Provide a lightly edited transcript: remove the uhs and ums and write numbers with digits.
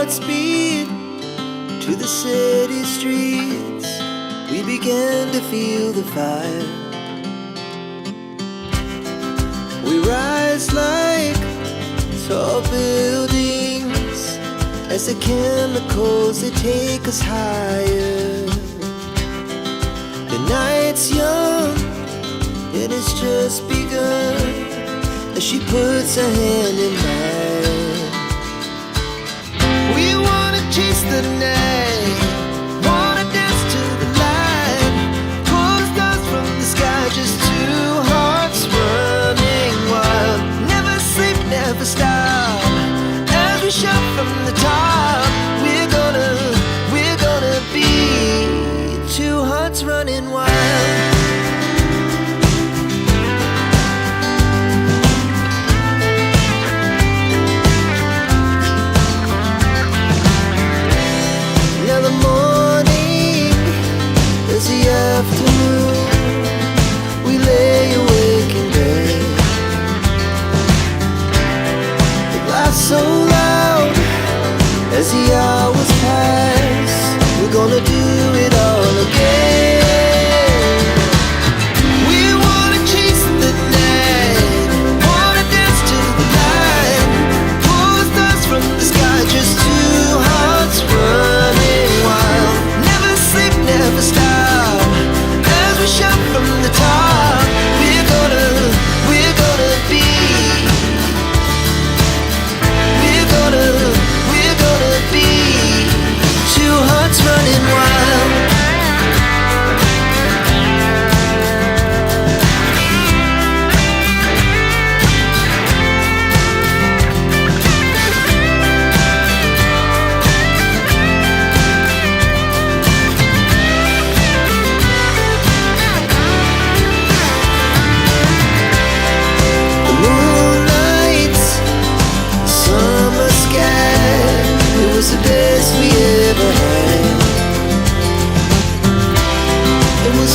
Godspeed to the city streets. We began to feel the fire. We rise like tall buildings as the chemicals, they take us higher. The night's young and it's just begun as she puts her hand in mine. We wanna chase the night, wanna dance to the light, pull the stars from the sky, just two hearts running wild. Never sleep, never stop, as we shout from the top. We're gonna be two hearts running wild. Now the morning is the afternoon. We lay awake in bed, the glass so loud as the hours pass. We're gonna do it all again. We wanna chase the night, wanna dance to the light, pull the stars from the sky, just two hearts running wild. Never sleep, never stop, as we shout from the top. We're gonna be, we're gonna be two hearts running wild. The moonlight, summer sky, it was the best we ever had. It was